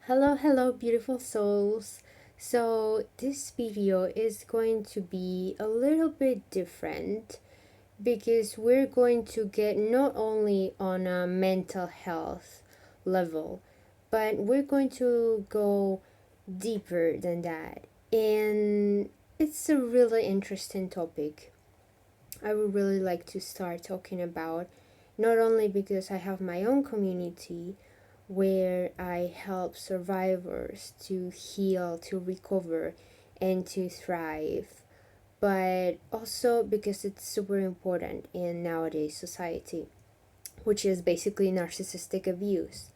Hello, beautiful souls. So, this video is going to be a little bit different because we're going to get not only on a mental health level, but we're going to go deeper than that. And it's a really interesting topic. I would really like to start talking about, not only because I have my own community where I help survivors to heal, to recover, and to thrive, but also because it's super important in nowadays society, which is basically narcissistic abuse.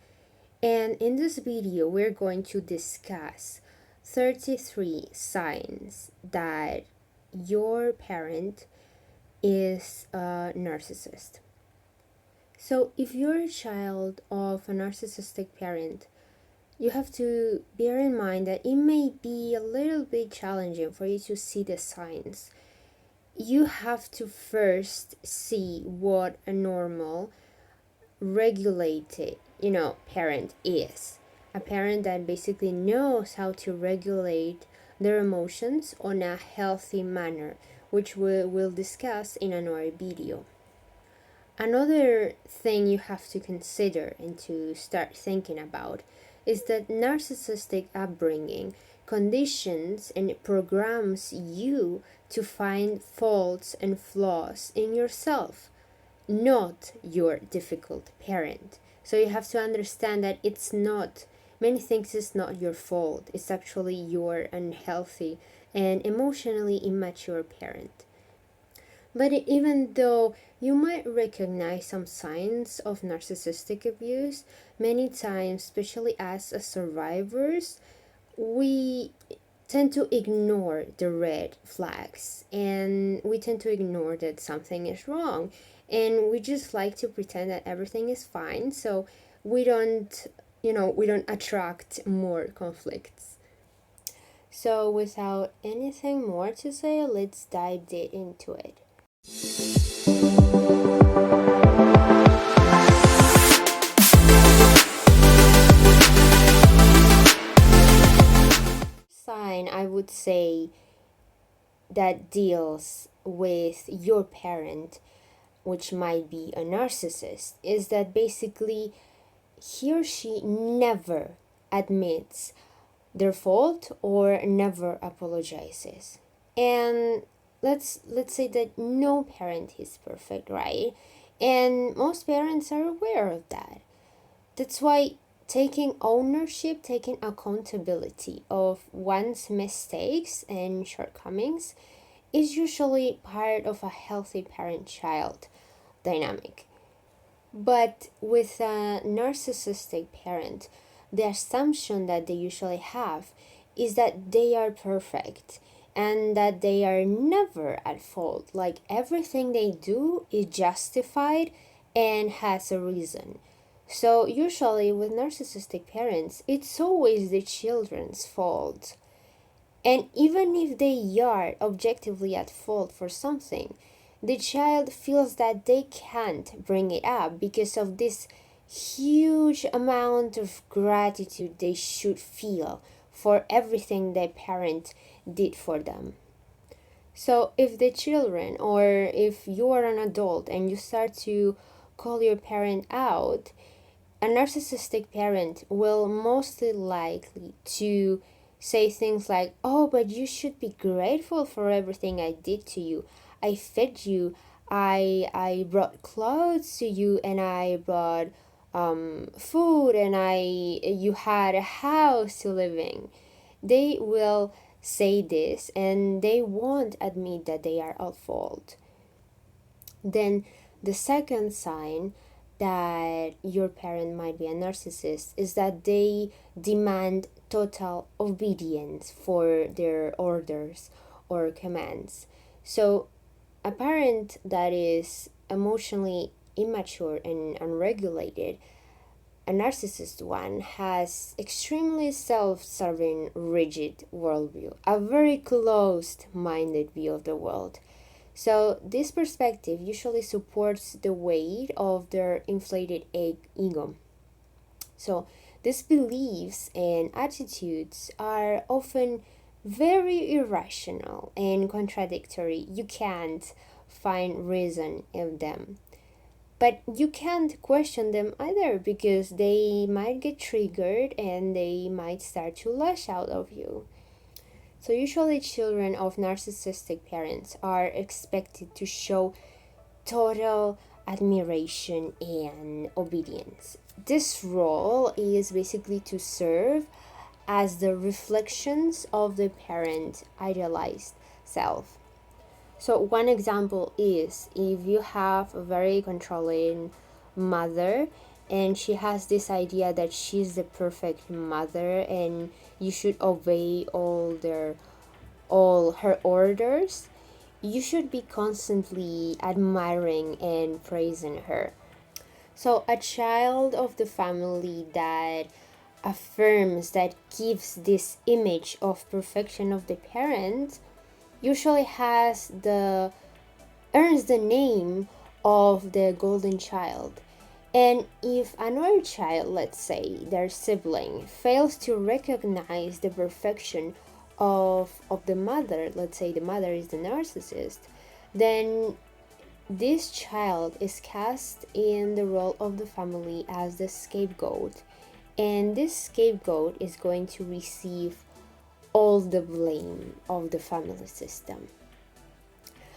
And in this video, we're going to discuss 33 signs that your parent is a narcissist. So, if you're a child of a narcissistic parent, you have to bear in mind that it may be a little bit challenging for you to see the signs. You have to first see what a normal, regulated, parent is. A parent that basically knows how to regulate their emotions on a healthy manner, which we'll discuss in another video. Another thing you have to consider and to start thinking about is that narcissistic upbringing conditions and programs you to find faults and flaws in yourself, not your difficult parent. So you have to understand that many things is not your fault. It's actually your unhealthy and emotionally immature parent. But even though you might recognize some signs of narcissistic abuse, many times, especially as a survivors, we tend to ignore the red flags and we tend to ignore that something is wrong. And we just like to pretend that everything is fine so we don't, we don't attract more conflicts. So, without anything more to say, let's dive deep into it. Sign I would say that deals with your parent, which might be a narcissist, is that basically he or she never admits their fault or never apologizes. And let's say that no parent is perfect, right? And most parents are aware of that. That's why taking ownership, taking accountability of one's mistakes and shortcomings is usually part of a healthy parent child dynamic. But with a narcissistic parent, the assumption that they usually have is that they are perfect and that they are never at fault. Like everything they do is justified and has a reason. So, usually with narcissistic parents, it's always the children's fault. And even if they are objectively at fault for something, the child feels that they can't bring it up because of this huge amount of gratitude they should feel for everything their parent did for them. So, if the children, or if you are an adult and you start to call your parent out, a narcissistic parent will mostly likely to say things like, "Oh, but you should be grateful for everything I did to you. I fed you, I brought clothes to you, and I brought food, and you had a house to live in." They will say this and they won't admit that they are at fault. Then the second sign that your parent might be a narcissist is that they demand total obedience for their orders or commands. So, a parent that is emotionally immature and unregulated, a narcissist one, has extremely self-serving, rigid worldview, a very closed-minded view of the world. So, this perspective usually supports the weight of their inflated ego. So, These beliefs and attitudes are often very irrational and contradictory. You can't find reason in them. But you can't question them either because they might get triggered and they might start to lash out of you. So, usually, children of narcissistic parents are expected to show total admiration and obedience. This role is basically to serve as the reflections of the parent idealized self. So, one example is if you have a very controlling mother and she has this idea that she's the perfect mother and you should obey all her orders, you should be constantly admiring and praising her. So, a child of the family that affirms, that gives this image of perfection of the parent, usually earns the name of the golden child. And if another child, let's say their sibling, fails to recognize the perfection of the mother, let's say the mother is the narcissist, then this child is cast in the role of the family as the scapegoat. And this scapegoat is going to receive all the blame of the family system.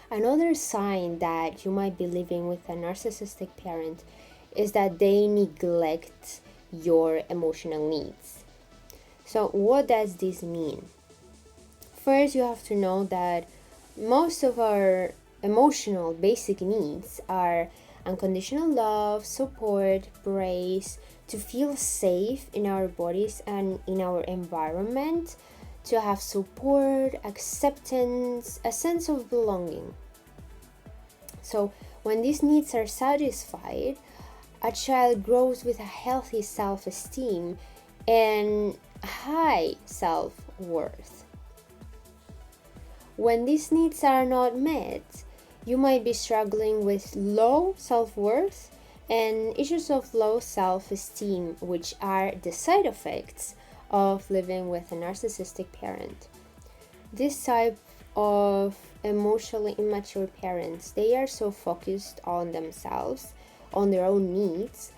Another sign that you might be living with a narcissistic parent is that they neglect your emotional needs. So, what does this mean? First, you have to know that most of our emotional basic needs are unconditional love, support, praise, to feel safe in our bodies and in our environment, to have support, acceptance, a sense of belonging. So, when these needs are satisfied, a child grows with a healthy self esteem and high self worth. When these needs are not met, you might be struggling with low self worth and issues of low self esteem, which are the side effects of living with a narcissistic parent. This type of emotionally immature parents, they are so focused on themselves, on their own needs,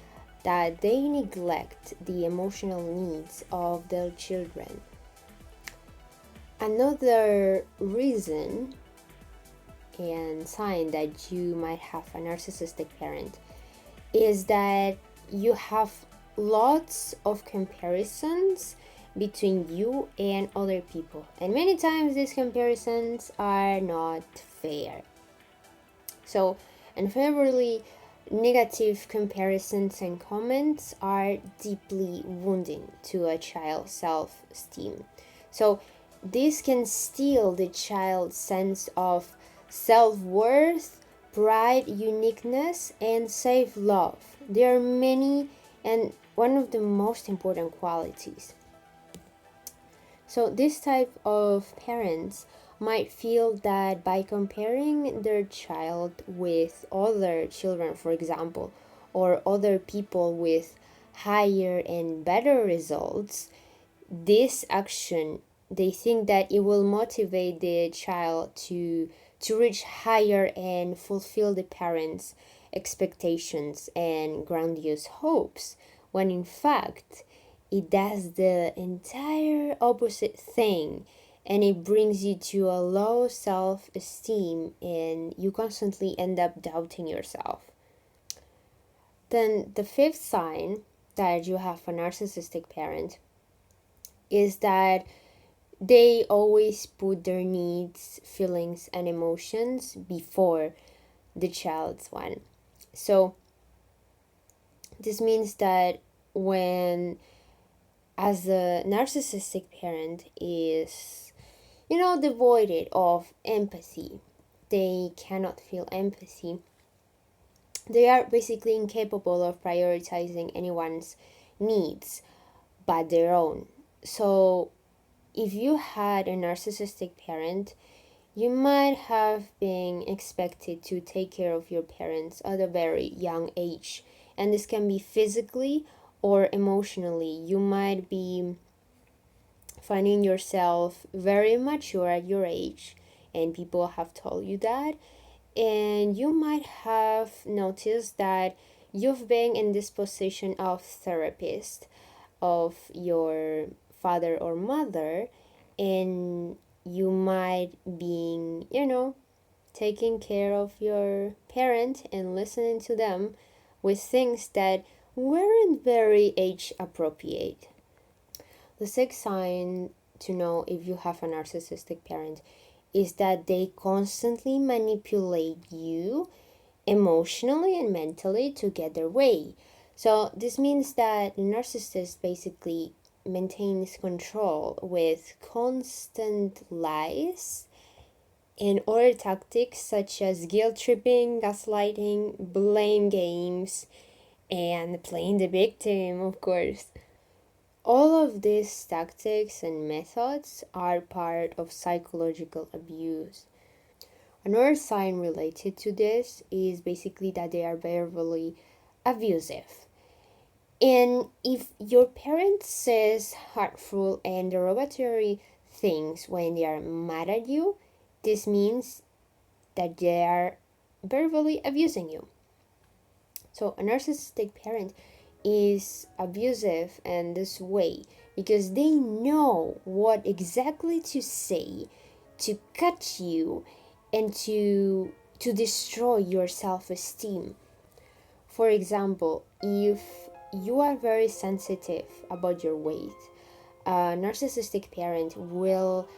that they neglect the emotional needs of their children. Another reason and sign that you might have a narcissistic parent is that you have lots of comparisons between you and other people, and many times these comparisons are not fair. So, unfavorably negative comparisons and comments are deeply wounding to a child's self-esteem. So, this can steal the child's sense of self-worth, pride, uniqueness, and self-love. There are many, and one of the most important qualities. So, this type of parents might feel that by comparing their child with other children, for example, or other people with higher and better results, this action, they think that it will motivate the child to reach higher and fulfill the parents' expectations and grandiose hopes, when in fact it does the entire opposite thing, and it brings you to a low self-esteem and you constantly end up doubting yourself. Then the fifth sign that you have a narcissistic parent is that they always put their needs, feelings, and emotions before the child's one. So this means that when, as a narcissistic parent is, devoid of empathy, they cannot feel empathy. They are basically incapable of prioritizing anyone's needs but their own. So if you had a narcissistic parent, you might have been expected to take care of your parents at a very young age, and this can be physically or emotionally. You might be finding yourself very mature at your age, and people have told you that, and you might have noticed that you've been in this position of therapist of your father or mother, and you might be, taking care of your parent and listening to them with things that weren't very age appropriate. The sixth sign to know if you have a narcissistic parent is that they constantly manipulate you emotionally and mentally to get their way. So this means that the narcissist basically maintains control with constant lies and other tactics such as guilt tripping, gaslighting, blame games, and playing the victim, of course. All of these tactics and methods are part of psychological abuse. Another sign related to this is basically that they are verbally abusive. And if your parent says hurtful and derogatory things when they are mad at you, this means that they are verbally abusing you. So a narcissistic parent is abusive in this way because they know what exactly to say to cut you and to destroy your self-esteem. For example, if you are very sensitive about your weight, a narcissistic parent will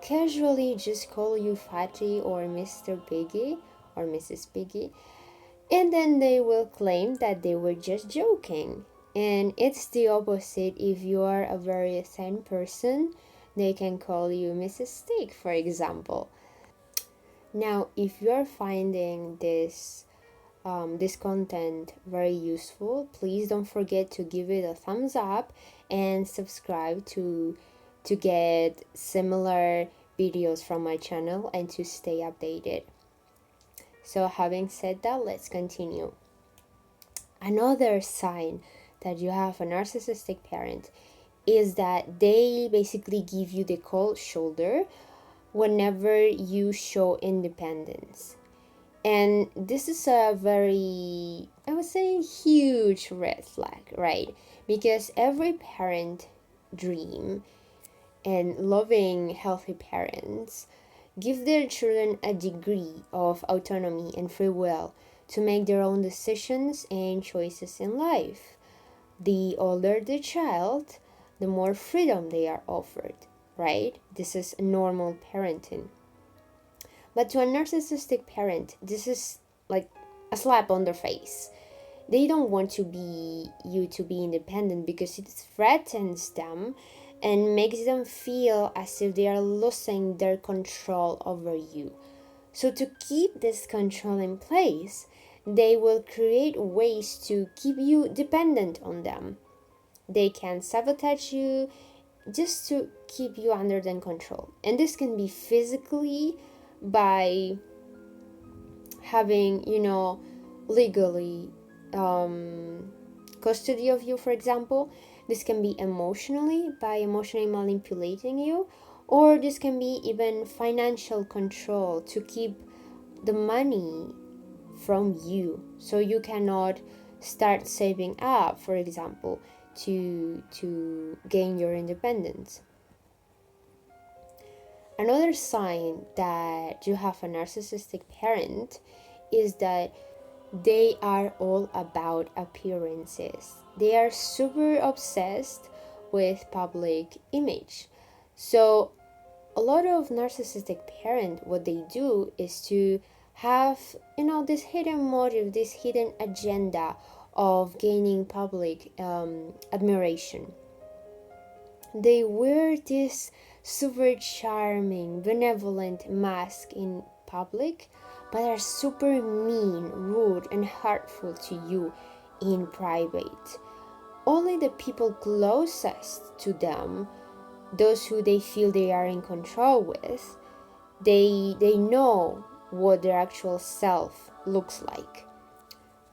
casually just call you fatty or Mr. Piggy or Mrs. Piggy, and then they will claim that they were just joking. And it's the opposite. If you are a very thin person, they can call you Mrs. Steak, for example. Now, if you are finding this content very useful, please don't forget to give it a thumbs up and subscribe to get similar videos from my channel and to stay updated. So having said that, let's continue. Another sign that you have a narcissistic parent is that they basically give you the cold shoulder whenever you show independence. And this is a very, I would say, huge red flag, right? Because every parent dream and loving healthy parents give their children a degree of autonomy and free will to make their own decisions and choices in life. The older the child, the more freedom they are offered, right? This is normal parenting. But to a narcissistic parent, this is like a slap on their face. They don't want you to be independent because it threatens them and makes them feel as if they are losing their control over you. So to keep this control in place, they will create ways to keep you dependent on them. They can sabotage you just to keep you under their control. And this can be physically by having, legally custody of you, for example. This can be emotionally by emotionally manipulating you, or this can be even financial control to keep the money from you so you cannot start saving up, for example, to gain your independence. Another sign that you have a narcissistic parent is that they are all about appearances. They are super obsessed with public image. So a lot of narcissistic parents, what they do is to have, this hidden motive, this hidden agenda of gaining public admiration. They wear this super charming, benevolent mask in public, but are super mean, rude, and hurtful to you in private. Only the people closest to them, those who they feel they are in control with, they know what their actual self looks like.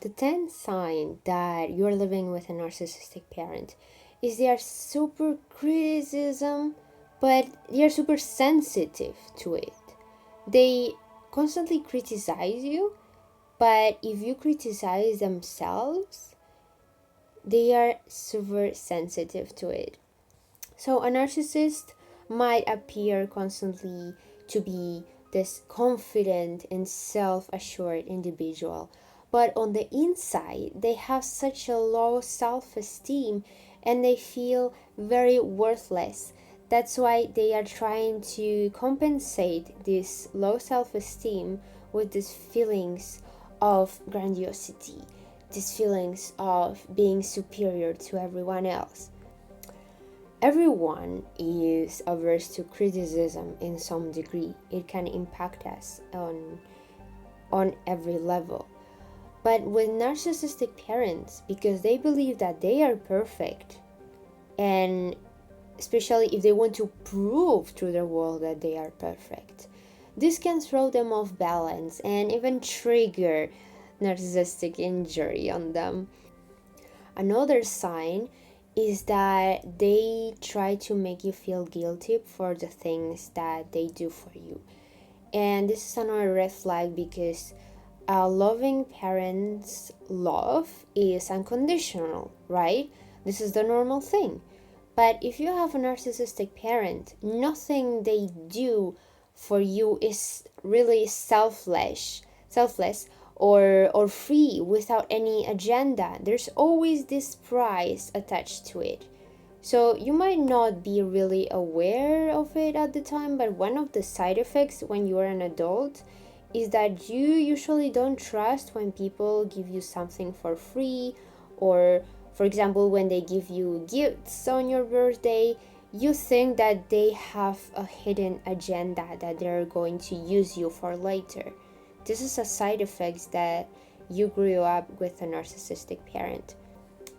The 10th sign that you're living with a narcissistic parent is they are super criticism, but they are super sensitive to it. They constantly criticize you, but if you criticize themselves, they are super sensitive to it. So a narcissist might appear constantly to be this confident and self-assured individual, but on the inside they have such a low self-esteem and they feel very worthless. That's why they are trying to compensate this low self-esteem with these feelings of grandiosity, these feelings of being superior to everyone else. Everyone is averse to criticism in some degree. It can impact us on every level. But with narcissistic parents, because they believe that they are perfect, and especially if they want to prove to the world that they are perfect, this can throw them off balance and even trigger narcissistic injury on them. Another sign is that they try to make you feel guilty for the things that they do for you. And this is another red flag because a loving parent's love is unconditional, right? This is the normal thing. But if you have a narcissistic parent, nothing they do for you is really selfless or free without any agenda. There's always this price attached to it. So you might not be really aware of it at the time, but one of the side effects when you're an adult is that you usually don't trust when people give you something for free, or for example when they give you gifts on your birthday. You think that they have a hidden agenda that they're going to use you for later. This is a side effect that you grew up with a narcissistic parent.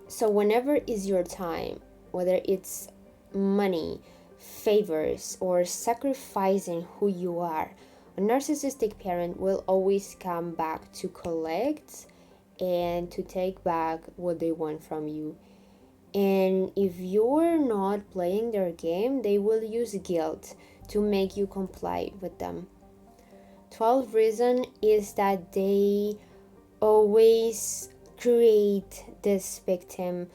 So whenever is your time, whether it's money, favors, or sacrificing who you are, a narcissistic parent will always come back to collect and to take back what they want from you. And if you're not playing their game, they will use guilt to make you comply with them. 12th reason is that they always create this victim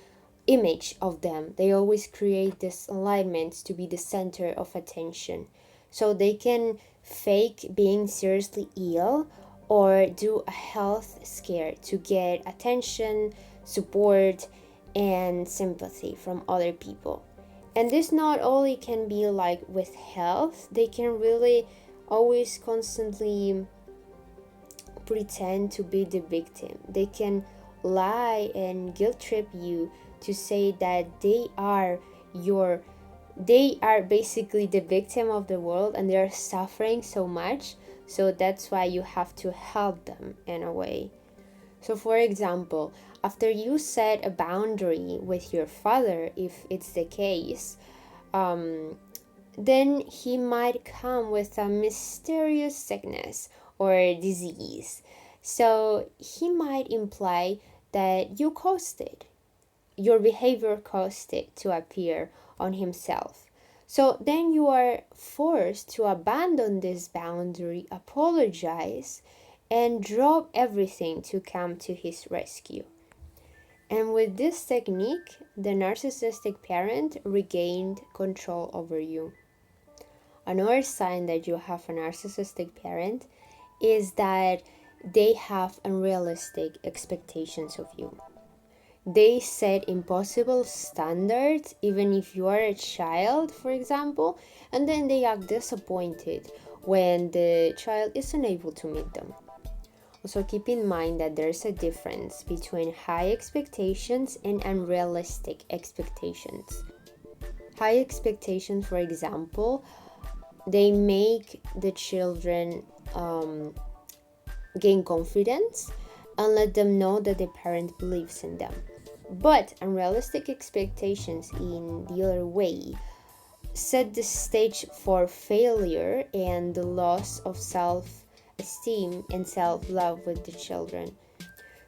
image of them. They always create this alignment to be the center of attention. So they can fake being seriously ill or do a health scare to get attention, support, and sympathy from other people. And this not only can be like with health, they can really always constantly pretend to be the victim. They can lie and guilt trip you to say that they are basically the victim of the world and they are suffering so much, so that's why you have to help them in a way. So for example, after you set a boundary with your father, if it's the case, then he might come with a mysterious sickness or disease. So he might imply that you caused it. Your behavior caused it to appear on himself. So then you are forced to abandon this boundary, apologize, and drop everything to come to his rescue. And with this technique, the narcissistic parent regained control over you. Another sign that you have a narcissistic parent is that they have unrealistic expectations of you. They set impossible standards, even if you are a child, for example, and then they act disappointed when the child isn't able to meet them. Also, keep in mind that there's a difference between high expectations and unrealistic expectations. High expectations, for example, they make the children gain confidence and let them know that the parent believes in them. But unrealistic expectations in the other way set the stage for failure and the loss of self-esteem and self-love with the children.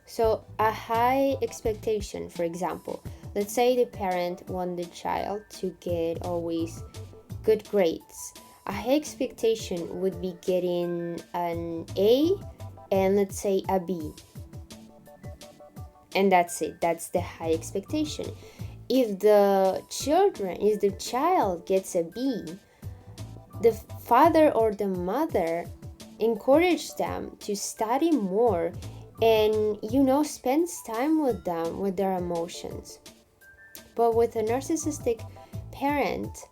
So a high expectation, for example, let's say the parent want the child to get always good grades. A high expectation would be getting an A and let's say a B. And that's it. That's the high expectation. If the child gets a B, the father or the mother encourage them to study more and spends time with them with their emotions. But with a narcissistic parent,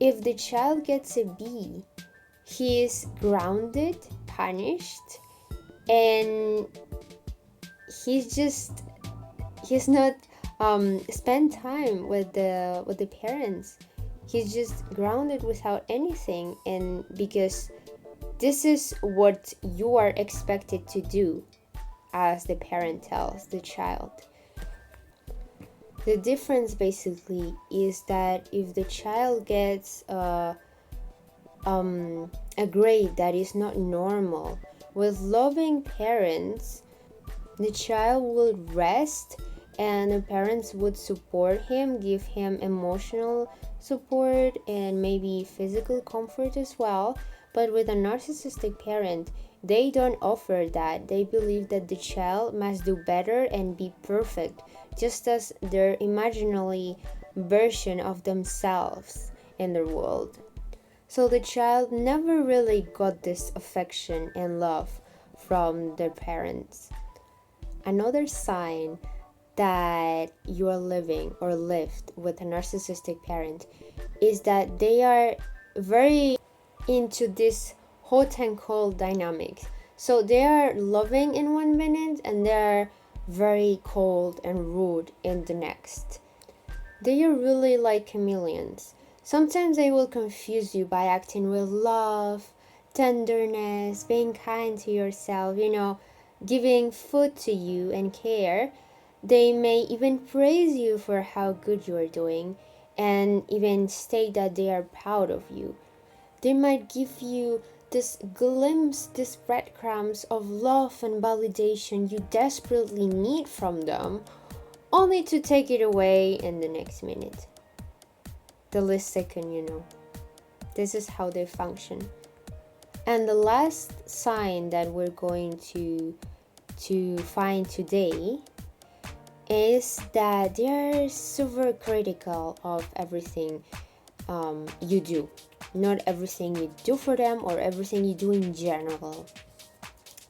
if the child gets a B, he is grounded, punished, and he's not spend time with the parents. He's just grounded without anything, and because this is what you are expected to do, as the parent tells the child. The difference basically is that if the child gets a grade that is not normal, with loving parents, the child will rest and the parents would support him, give him emotional support and maybe physical comfort as well. But with a narcissistic parent, they don't offer that. They believe that the child must do better and be perfect, just as their imaginary version of themselves in the world. So the child never really got this affection and love from their parents. Another sign that you are living or lived with a narcissistic parent is that they are very into this hot and cold dynamic. So they are loving in 1 minute and they are very cold and rude in the next. They are really like chameleons. Sometimes they will confuse you by acting with love, tenderness, being kind to yourself, giving food to you and care. They may even praise you for how good you are doing and even state that they are proud of you. They might give you this glimpse, this breadcrumbs of love and validation you desperately need from them, only to take it away in the next minute. The last second. This is how they function. And the last sign that we're going to find today is that they're super critical of everything you do. Not everything you do for them or everything you do in general.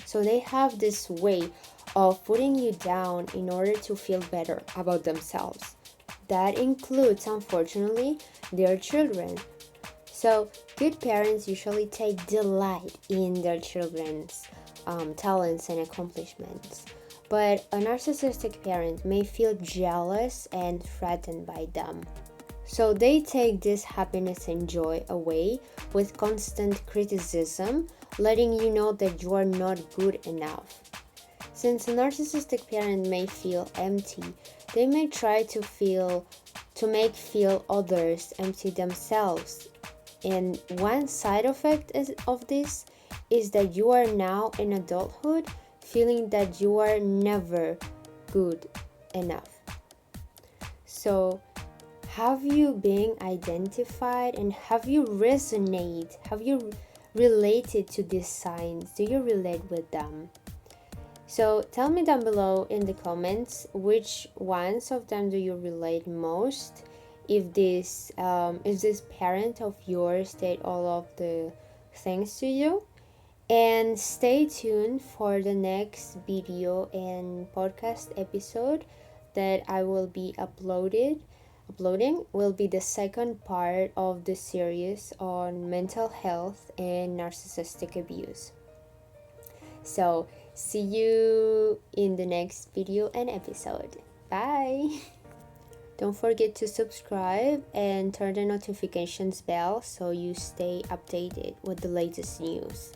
So they have this way of putting you down in order to feel better about themselves. That includes, unfortunately, their children. So good parents usually take delight in their children's talents and accomplishments. But a narcissistic parent may feel jealous and threatened by them. So they take this happiness and joy away with constant criticism, letting you know that you are not good enough. Since a narcissistic parent may feel empty, they may try to make feel others empty themselves. And one side effect of this is that you are now in adulthood feeling that you are never good enough. So have you been identified and have you related to these signs? Do you relate with them? So tell me down below in the comments which ones of them do you relate most. If this parent of yours did all of the things to you. And stay tuned for the next video and podcast episode that I will be uploading will be the second part of the series on mental health and narcissistic abuse. So see you in the next video and episode. Bye. Don't forget to subscribe and turn the notifications bell so you stay updated with the latest news.